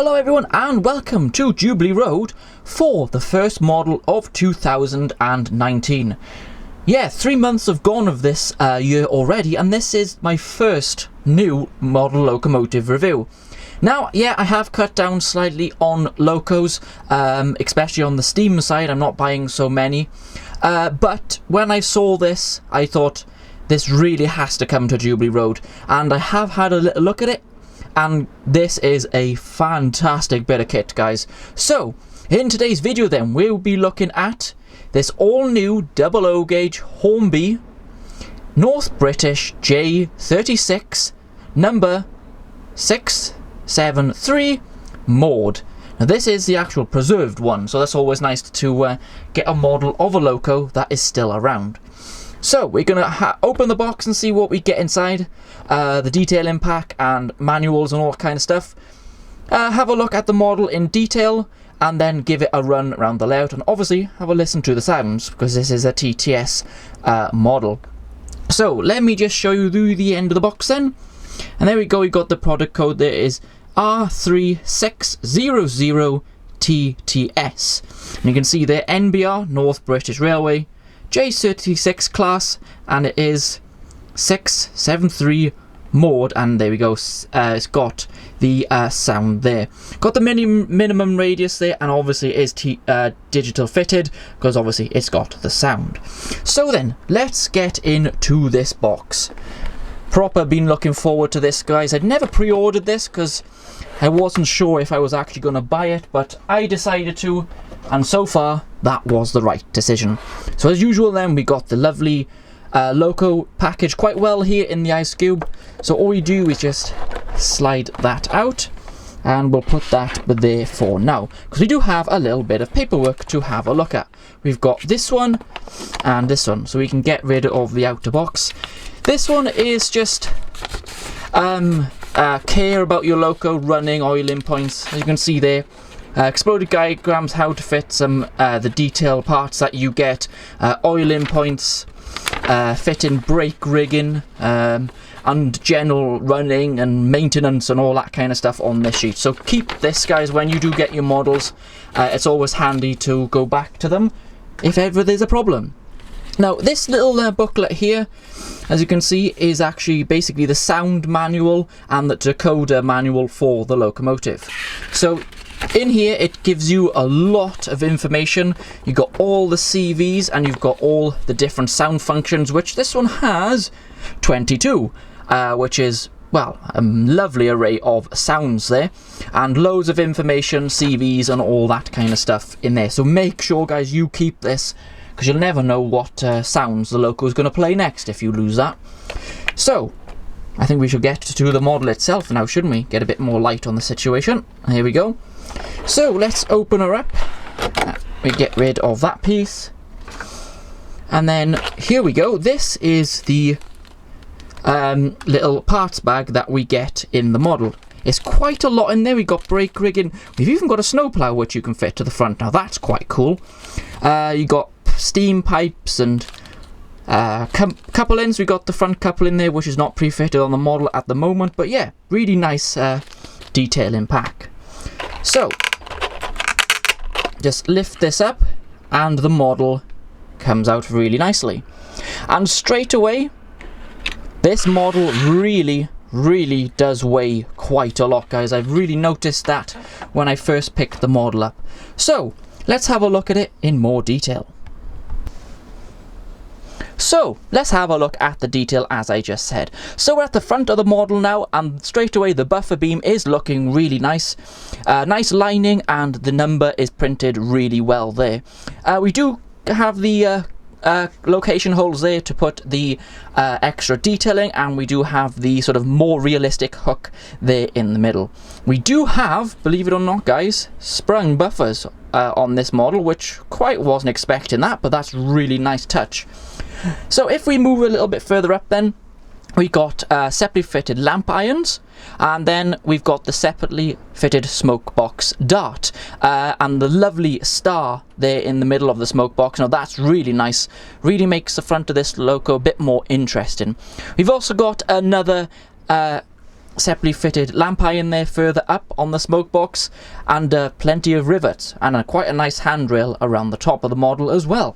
Hello everyone and welcome to Jubilee Road for the first model of 2019. Yeah, 3 months have gone of this year already, and this is my first new model locomotive review. Now, yeah, I have cut down slightly on locos, especially on the steam side. I'm not buying so many. But when I saw this, I thought this really has to come to Jubilee Road. And I have had a little look at it. And this is a fantastic bit of kit, guys. So, in today's video then, we'll be looking at this all-new double O gauge Hornby North British J36 number 673 Maude. Now this is the actual preserved one, so that's always nice to get a model of a loco that is still around. So we're going to open the box and see what we get inside, the detailing pack and manuals and all that kind of stuff. Have a look at the model in detail and then give it a run around the layout, and obviously have a listen to the sounds because this is a TTS model. So let me just show you the end of the box then. And there we go, we got the product code. There is R3600TTS. And you can see there NBR, North British Railway, J36 class, and it is 673 Maude, and there we go. It's got the sound there. Got the minimum radius there, and obviously it is digital fitted because obviously it's got the sound. So then, let's get into this box. Proper been looking forward to this, guys. I'd never pre-ordered this because I wasn't sure if I was actually going to buy it, but I decided to, and so far that was the right decision. So as usual then, we got the lovely loco packaged quite well here in the ice cube. So all we do is just slide that out, and we'll put that there for now because we do have a little bit of paperwork to have a look at. We've got this one and this one, so we can get rid of the outer box. This one is just care about your loco, running, oiling points. As you can see there, exploded diagrams, how to fit some the detail parts that you get, oiling points, fitting brake rigging, and general running and maintenance and all that kind of stuff on this sheet. So keep this, guys, when you do get your models. It's always handy to go back to them if ever there's a problem. Now this little booklet here, as you can see, is actually basically the sound manual and the decoder manual for the locomotive. So in here it gives you a lot of information. You've got all the CVs and you've got all the different sound functions, which this one has 22, which is, well, a lovely array of sounds there, and loads of information, CVs and all that kind of stuff in there. So make sure, guys, you keep this, because you'll never know what sounds the loco is going to play next if you lose that. So I think we should get to the model itself now, shouldn't we? Get a bit more light on the situation. Here we go. So let's open her up. We get rid of that piece, and then here we go. This is the little parts bag that we get in the model. It's quite a lot in there. We've got brake rigging. We've even got a snowplow which you can fit to the front. Now that's quite cool. You got steam pipes and couplings. We got the front coupling there, which is not pre-fitted on the model at the moment, but yeah, really nice detailing pack. So just lift this up and the model comes out really nicely, and straight away this model really does weigh quite a lot, guys. I've really noticed that when I first picked the model up. So let's have a look at it in more detail. So let's have a look at the detail, as I just said. So we're at the front of the model now, and straight away the buffer beam is looking really nice. Nice lining, and the number is printed really well there. We do have the location holes there to put the extra detailing, and we do have the sort of more realistic hook there in the middle. We do have, believe it or not, guys, sprung buffers on this model, which quite wasn't expecting that, but that's really nice touch. So if we move a little bit further up then, we got separately fitted lamp irons, and then we've got the separately fitted smoke box dart, and the lovely star there in the middle of the smoke box. Now that's really nice, really makes the front of this loco a bit more interesting. We've also got another separately fitted lamp iron there further up on the smoke box, and plenty of rivets, and quite a nice handrail around the top of the model as well.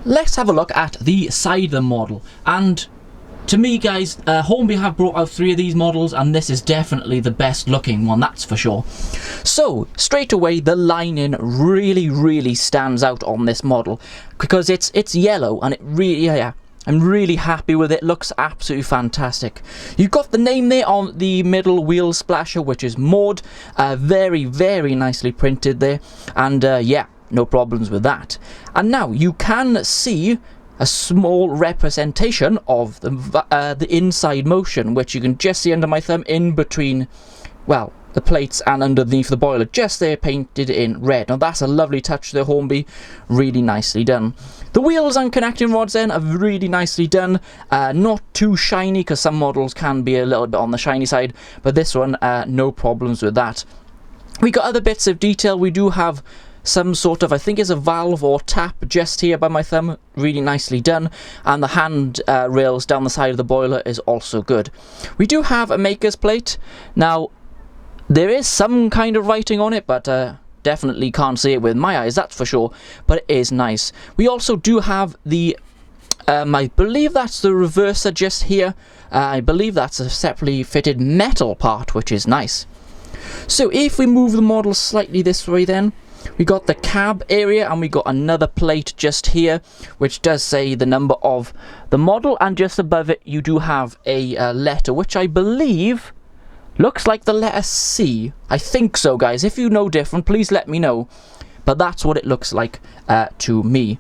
Let's have a look at the side of the model, and to me guys, Hornby have brought out 3 of these models, and this is definitely the best looking one, that's for sure. So straight away the lining really stands out on this model, because it's yellow, and it really, yeah, I'm really happy with it. Looks absolutely fantastic. You've got the name there on the middle wheel splasher, which is Maude. Very nicely printed there, and yeah, no problems with that. And now you can see a small representation of the inside motion, which you can just see under my thumb in between, well, the plates and underneath the boiler, just there painted in red. Now that's a lovely touch there, Hornby, really nicely done. The wheels and connecting rods then are really nicely done, not too shiny, because some models can be a little bit on the shiny side, but this one, no problems with that. We got other bits of detail. We do have some sort of, I think it's a valve or tap just here by my thumb, really nicely done, and the hand rails down the side of the boiler is also good. We do have a maker's plate. Now there is some kind of writing on it, but definitely can't see it with my eyes, that's for sure, but it is nice. We also do have the I believe that's the reverser just here. I believe that's a separately fitted metal part, which is nice. So if we move the model slightly this way, then we got the cab area, and we got another plate just here which does say the number of the model, and just above it you do have a letter, which I believe looks like the letter C. I think so, guys. If you know different, please let me know, but that's what it looks like to me.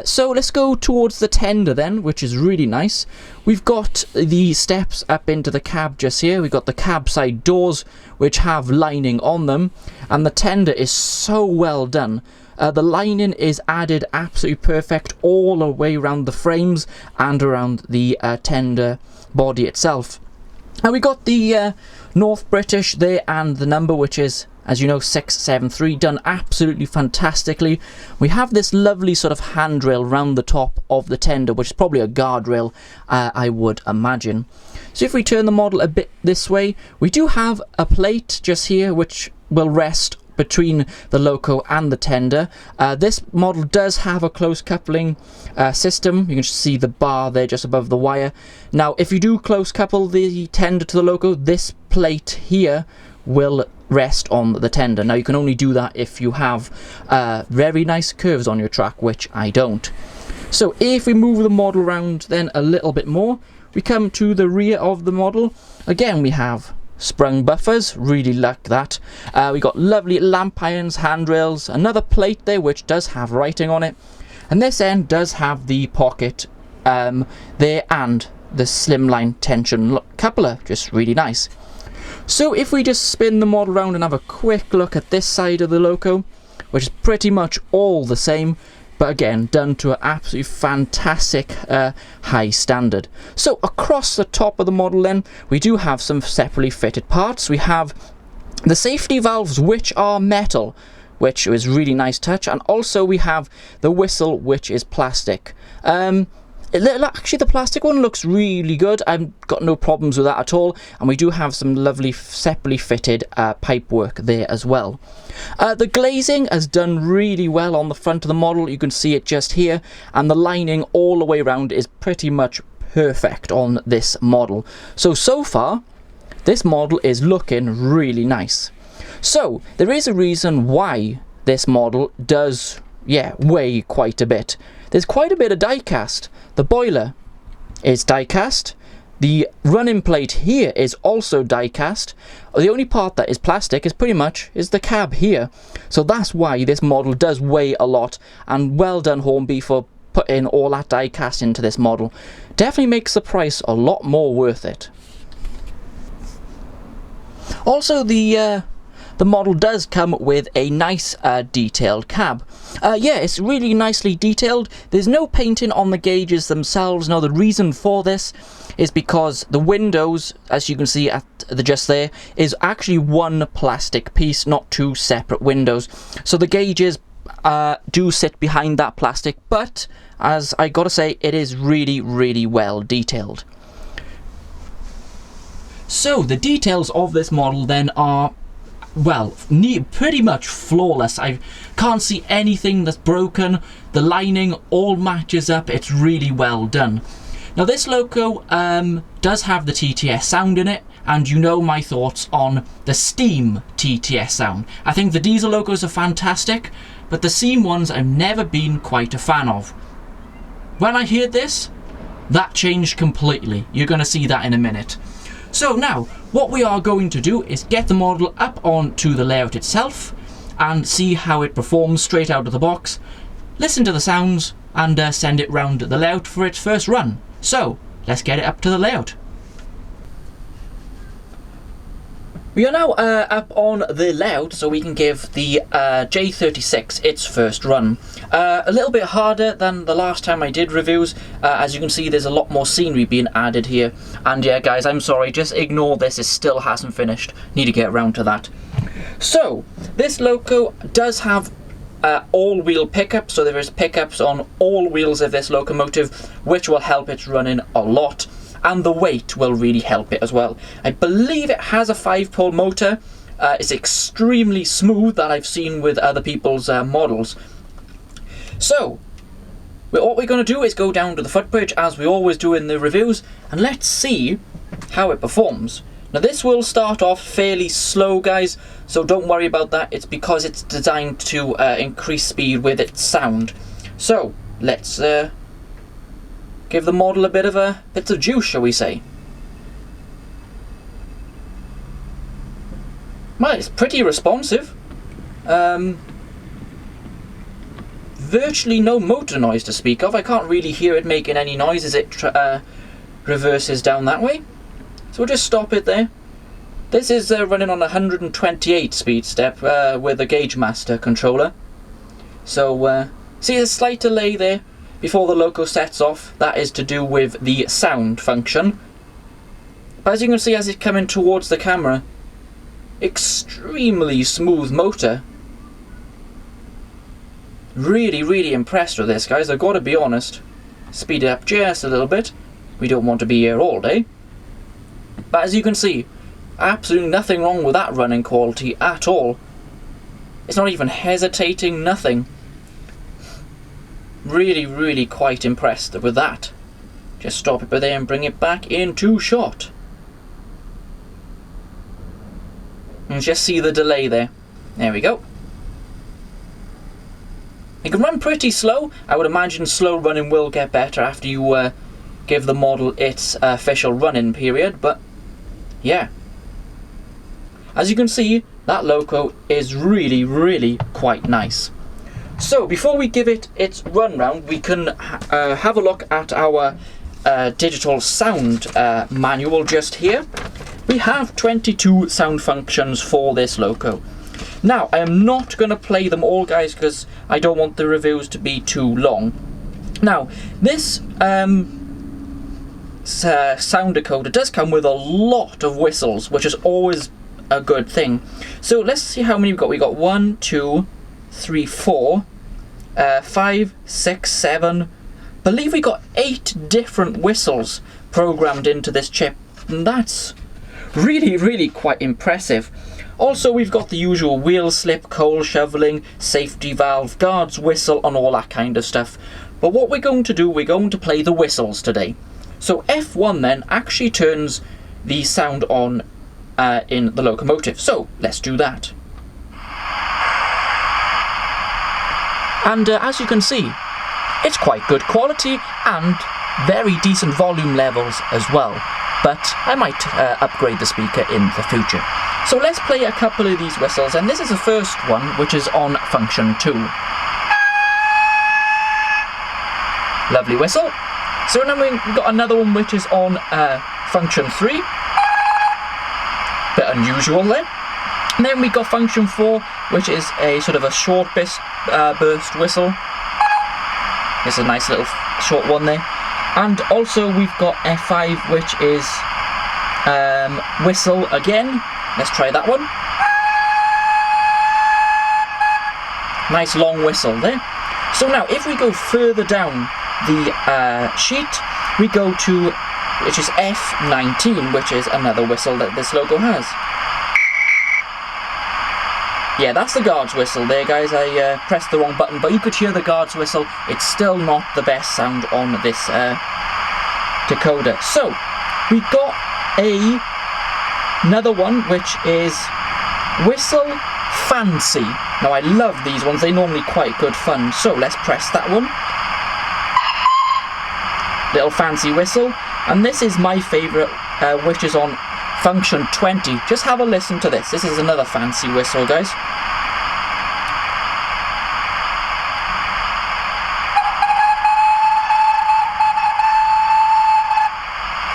So let's go towards the tender then, which is really nice. We've got the steps up into the cab just here. We've got the cab side doors, which have lining on them, and the tender is so well done. The lining is added absolutely perfect all the way around the frames and around the tender body itself. And we got the North British there and the number, which is, as you know, 673, done absolutely fantastically. We have this lovely sort of handrail round the top of the tender, which is probably a guardrail, I would imagine. So if we turn the model a bit this way, we do have a plate just here which will rest between the loco and the tender. This model does have a close coupling system. You can see the bar there just above the wire. Now if you do close couple the tender to the loco, this plate here will rest on the tender. Now you can only do that if you have very nice curves on your track, which I don't. So if we move the model around then a little bit more, we come to the rear of the model. Again, we have sprung buffers, really like that. We got lovely lamp irons, handrails, another plate there which does have writing on it, and this end does have the pocket there and the slimline tension coupler, just really nice. So if we just spin the model around and have a quick look at this side of the loco, which is pretty much all the same, but again done to an absolutely fantastic high standard. So across the top of the model then, we do have some separately fitted parts. We have the safety valves, which are metal, which is really nice touch, and also we have the whistle, which is plastic. Actually, the plastic one looks really good. I've got no problems with that at all, and we do have some lovely separately fitted pipe work there as well. The glazing has done really well on the front of the model. You can see it just here, and the lining all the way around is pretty much perfect on this model. So far this model is looking really nice. So there is a reason why this model does weigh quite a bit. There's quite a bit of die cast. The boiler is die cast. The running plate here is also die cast. The only part that is plastic is the cab here. So that's why this model does weigh a lot, and well done Hornby for putting all that die cast into this model. Definitely makes the price a lot more worth it. Also, the model does come with a nice detailed cab. It's really nicely detailed. There's no painting on the gauges themselves. Now the reason for this is because the windows, as you can see at the just there, is actually one plastic piece, not two separate windows. So the gauges do sit behind that plastic, but as I gotta say, it is really well detailed. So the details of this model then are, well, pretty much flawless. I can't see anything that's broken. The lining all matches up. It's really well done. Now this loco does have the TTS sound in it, and you know my thoughts on the steam TTS sound. I think the diesel locos are fantastic, but the steam ones I've never been quite a fan of. When I heard this, that changed completely. You're going to see that in a minute. So now, what we are going to do is get the model up onto the layout itself and see how it performs straight out of the box, listen to the sounds, and send it round the layout for its first run. So, let's get it up to the layout. We are now up on the layout, so we can give the J36 its first run. A little bit harder than the last time I did reviews. As you can see, there's a lot more scenery being added here. And yeah, guys, I'm sorry, just ignore this, it still hasn't finished. Need to get around to that. So, this loco does have all-wheel pickups, so there is pickups on all wheels of this locomotive, which will help it running a lot. And the weight will really help it as well. I believe it has a 5-pole motor. It's extremely smooth, that I've seen with other people's models. So, what we're going to do is go down to the footbridge, as we always do in the reviews, and let's see how it performs. Now this will start off fairly slow, guys, so don't worry about that. It's because it's designed to increase speed with its sound. So, let's give the model a bit of juice, shall we say. Well, it's pretty responsive. Virtually no motor noise to speak of. I can't really hear it making any noise as it reverses down that way. So we'll just stop it there. This is running on 128 speed step with a Gauge Master controller. So, see a slight delay there before the loco sets off. That is to do with the sound function. But as you can see, as it's coming towards the camera, extremely smooth motor. Really, really impressed with this, guys, I've got to be honest. Speed it up just a little bit. We don't want to be here all day. But as you can see, absolutely nothing wrong with that running quality at all. It's not even hesitating, nothing. Really, really quite impressed with that. Just stop it by there and bring it back into shot. And just see the delay there. There we go. It can run pretty slow. I would imagine slow running will get better after you give the model its official run-in period, but yeah. As you can see, that loco is really, really quite nice. So, before we give it its run round, we can have a look at our digital sound manual just here. We have 22 sound functions for this loco. Now, I am not going to play them all, guys, because I don't want the reviews to be too long. Now, this sound decoder does come with a lot of whistles, which is always a good thing. So let's see how many we've got. We've got 1, 2, 3, 4, 5, 6, 7. I believe we got 8 different whistles programmed into this chip, and that's really, really quite impressive. Also, we've got the usual wheel slip, coal shoveling, safety valve, guards whistle, and all that kind of stuff. But what we're going to do, we're going to play the whistles today. So F1 then actually turns the sound on in the locomotive. So let's do that. And as you can see, it's quite good quality and very decent volume levels as well. But I might upgrade the speaker in the future. So let's play a couple of these whistles, and this is the first one, which is on function 2. Lovely whistle. So then we've got another one which is on function 3. Bit unusual there. And then we've got function 4, which is a sort of a short burst whistle. It's a nice little short one there. And also we've got F5, which is whistle again. Let's try that one. Nice long whistle there. So now if we go further down the sheet, we go to which is F19, which is another whistle that this logo has. Yeah, that's the guard's whistle there, guys. I pressed the wrong button, but you could hear the guard's whistle. It's still not the best sound on this decoder. So, we got another one, which is Whistle Fancy. Now, I love these ones. They're normally quite good fun. So, let's press that one. Little fancy whistle. And this is my favourite, which is on function 20. Just have a listen to this. This is another fancy whistle, guys.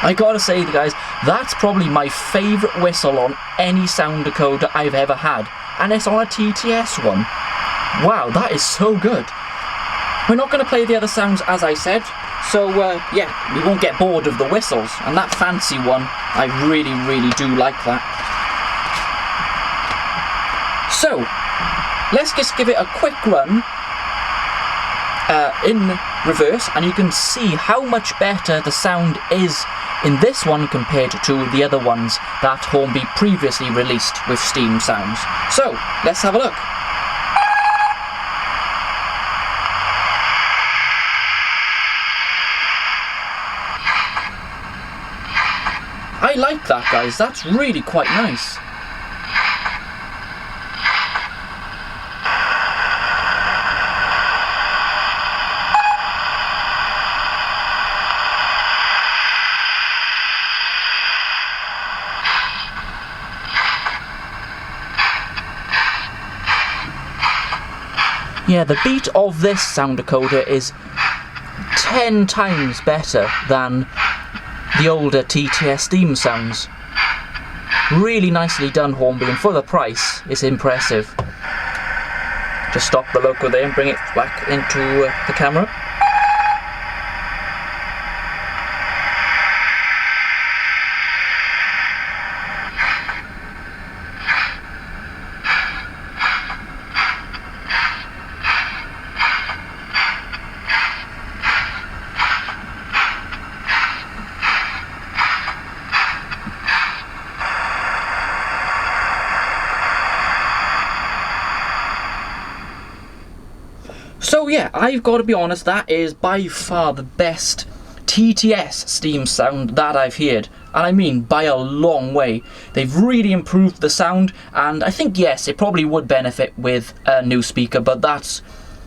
I gotta say, guys, that's probably my favourite whistle on any sound decoder I've ever had. And it's on a TTS one. Wow, that is so good. We're not going to play the other sounds, as I said. So, yeah, we won't get bored of the whistles. And that fancy one, I really, really do like that. So, let's just give it a quick run in reverse, and you can see how much better the sound is in this one compared to the other ones that Hornby previously released with Steam sounds. So, let's have a look. I like that, guys. That's really quite nice. Yeah, the beat of this sound decoder is 10 times better than the older TTS Steam sounds. Really nicely done, Hornby, and for the price, it's impressive. Just stop the loco there and bring it back into the camera. So yeah, I've got to be honest, that is by far the best TTS Steam sound that I've heard. And I mean by a long way. They've really improved the sound, and I think, yes, it probably would benefit with a new speaker, but that's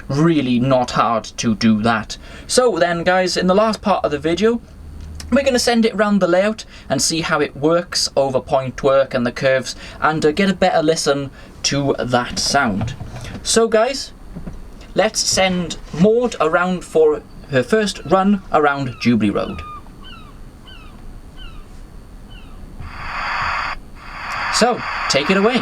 really not hard to do that. So then, guys, in the last part of the video, we're going to send it around the layout and see how it works over point work and the curves, and get a better listen to that sound. So guys, let's send Maude around for her first run around Jubilee Road. So, take it away.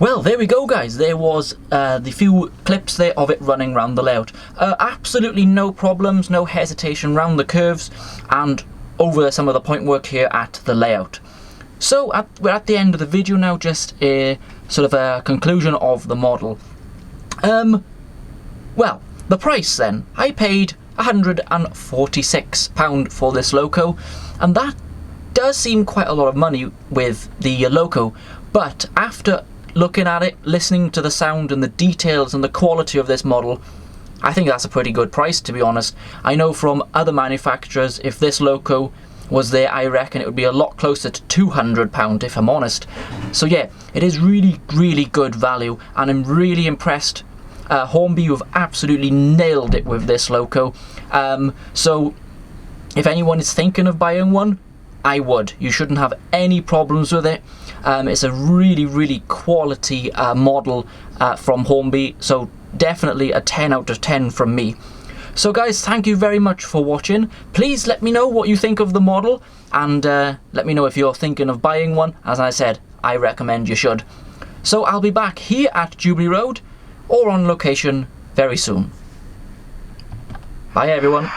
Well, there we go, guys. There was the few clips there of it running around the layout. Absolutely no problems, no hesitation around the curves, and over some of the point work here at the layout. So we're at the end of the video now, just a sort of a conclusion of the model. Well, the price then. I paid £146 for this loco, and that does seem quite a lot of money with the loco, but after looking at it, listening to the sound and the details and the quality of this model, I think that's a pretty good price, to be honest. I know from other manufacturers, if this loco was there, I reckon it would be a lot closer to £200, if I'm honest. So yeah, it is really, really good value, and I'm really impressed. Hornby, you've absolutely nailed it with this loco. So if anyone is thinking of buying one, I would. You shouldn't have any problems with it. It's a really, really quality model from Hornby, so definitely a 10 out of 10 from me. So guys, thank you very much for watching. Please let me know what you think of the model, and let me know if you're thinking of buying one. As I said, I recommend you should. So I'll be back here at Jubilee Road or on location very soon. Bye everyone.